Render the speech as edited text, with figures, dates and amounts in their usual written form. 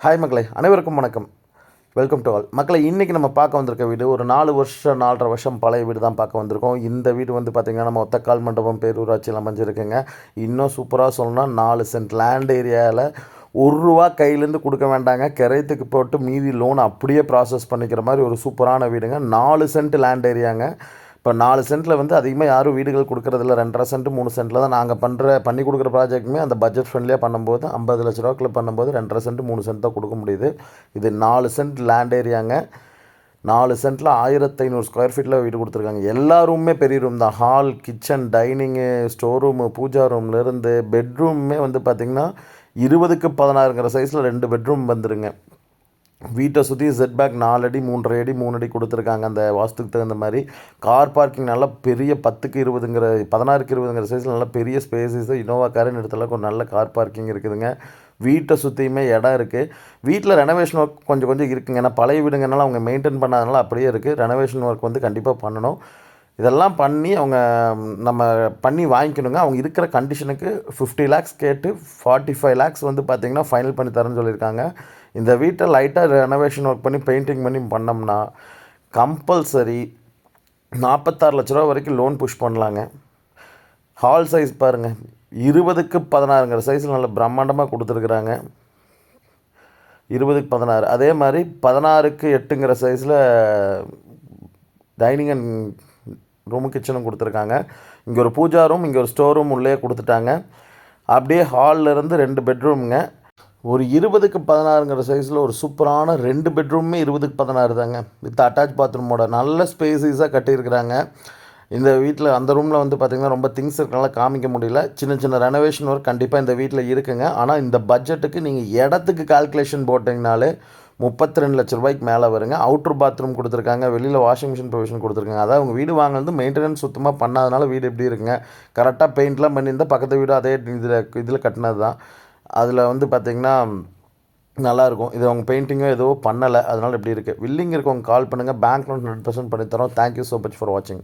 Hi மக்களே, அனைவருக்கும் வணக்கம். Welcome to all. மக்களை இன்றைக்கி நம்ம பார்க்க வந்திருக்க வீடு ஒரு 4 வருஷம் 4.5 வருஷம் பழைய வீடு தான் பார்க்க வந்திருக்கோம். இந்த வீடு வந்து பார்த்திங்கன்னா நம்ம ஒத்தக்கால் மண்டபம் பேரூராட்சியில் அமைஞ்சிருக்குங்க. இன்னும் சூப்பராக சொல்லணும்னா 4 சென்ட் லேண்ட் ஏரியாவில் ரூபா கையிலேருந்து கொடுக்க வேண்டாங்க. கிரயத்துக்கு போட்டு மீதி லோன் அப்படியே ப்ராசஸ் பண்ணிக்கிற மாதிரி ஒரு சூப்பரான வீடுங்க. 4 சென்ட் லேண்ட் ஏரியாங்க. இப்போ 4 சென்ட்டில் வந்து அதிகமாக யாரும் வீடுகள் கொடுக்குறதில்ல. 2.5 சென்ட் 3 சென்ட்டில் தான் நாங்கள் பண்ணி கொடுக்குற ப்ராஜெக்ட்டுமே அந்த பட்ஜெட் ஃப்ரெண்ட்லியாக பண்ணும்போது 50 லட்ச ரூபாய்க்குள்ள பண்ணும்போது 2.5 சென்ட் 3 சென்ட் தான் கொடுக்க முடியுது. இது 4 சென்ட் லேண்ட் ஏரியாங்க. 4 சென்ட்டில் 1500 ஸ்கொயர் ஃபீட்டில் வீடு கொடுத்துருக்காங்க. எல்லா ரூமுமே பெரிய ரூம் தான். Hall, kitchen, dining, store room, puja ரூம்லேருந்து பெட்ரூமே வந்து பார்த்திங்கன்னா 20க்கு 16ங்கிற சைஸில் 2 பெட்ரூம் வந்துருங்க. வீட்டை சுற்றி செட் பேக் 4 அடி 3.5 அடி 3 அடி கொடுத்துருக்காங்க. அந்த வாஸ்துக்கு தகுந்த மாதிரி கார் பார்க்கிங் நல்லா பெரிய 10க்கு 20ங்கிற 16க்கு 20ங்கிற சைஸில் நல்லா பெரிய ஸ்பேஸஸ், இனோவா காரின் இடத்துல ஒரு நல்ல கார் பார்க்கிங் இருக்குதுங்க. வீட்டை சுற்றியுமே இடம் இருக்குது. வீட்டில் ரெனோவேஷன் ஒர்க் கொஞ்சம் கொஞ்சம் இருக்குங்க. ஏன்னா பழைய வீடுங்கனால அவங்க மெயின்டைன் பண்ணாதனால அப்படியே இருக்குது. ரெனோவேஷன் ஒர்க் வந்து கண்டிப்பாக பண்ணணும். இதெல்லாம் பண்ணி அவங்க நம்ம பண்ணி வாங்கிக்கணுங்க. அவங்க இருக்கிற கண்டிஷனுக்கு 50 லேக்ஸ் கேட்டு 45 லேக்ஸ் வந்து பார்த்திங்கன்னா ஃபைனல் பண்ணி தரேன்னு சொல்லியிருக்காங்க. இந்த வீட்டை லைட்டாக ரெனோவேஷன் ஒர்க் பண்ணி பெயிண்டிங் பண்ணி பண்ணோம்னா கம்பல்சரி 46 லட்ச ரூபா வரைக்கும் லோன் புஷ் பண்ணலாங்க. ஹால் சைஸ் பாருங்கள், 20க்கு 16ங்கிற சைஸில் நல்ல பிரம்மாண்டமாக கொடுத்துருக்குறாங்க. 20க்கு 16, அதே மாதிரி 16க்கு 8ங்கிற சைஸில் டைனிங் அண்ட் ரூமு கிச்சனும் கொடுத்துருக்காங்க. இங்கே ஒரு பூஜா ரூம், இங்கே ஒரு ஸ்டோர் ரூம் உள்ளே கொடுத்துட்டாங்க. அப்படியே ஹாலிலேருந்து 2 பெட்ரூமுங்க. ஒரு 20க்கு 16ங்கிற சைஸில் ஒரு சூப்பரான 2 பெட்ரூமே 20க்கு 16 தாங்க. வித் அட்டாச் பாத்ரூமோட நல்ல ஸ்பேஸஸாக கட்டியிருக்கிறாங்க. இந்த வீட்டில் அந்த ரூமில் வந்து பார்த்திங்கன்னா ரொம்ப திங்ஸ் இருக்கனால காமிக்க முடியல. சின்ன சின்ன ரெனோவேஷன் ஒர்க் கண்டிப்பாக இந்த வீட்டில் இருக்குங்க. ஆனால் இந்த பட்ஜெட்டுக்கு நீங்கள் இடத்துக்கு கால்குலேஷன் போட்டிங்கனாலே 32 லட்ச ரூபாய்க்கு மேலே வருங்க. அவுட்ரு பாத்ரூம் கொடுத்துருக்காங்க. வெளியில் வாஷிங் மிஷின் ப்ரொவிஷன் கொடுத்துருக்காங்க. அதாவது உங்கள் வீடு வாங்கினது மெயின்டெனன்ஸ் சுத்தமாக பண்ணாதனால வீடு எப்படி இருக்குங்க. கரெக்டாக பெயிண்ட்லாம் பண்ணியிருந்தால் பக்கத்து வீடு அதே இதில் கட்டினது தான். அதில் வந்து பார்த்திங்கன்னா நல்லாயிருக்கும். இது அவங்க பெயிண்டிங்கோ எதுவோ பண்ணலை, அதனால் இப்படி இருக்குது. வில்லிங் இருக்கவங்க கால் பண்ணுங்கள். பேங்க் லோன் 100% பண்ணித்தரோம். தேங்க்யூ ஸோ மச் ஃபார் வாட்சிங்.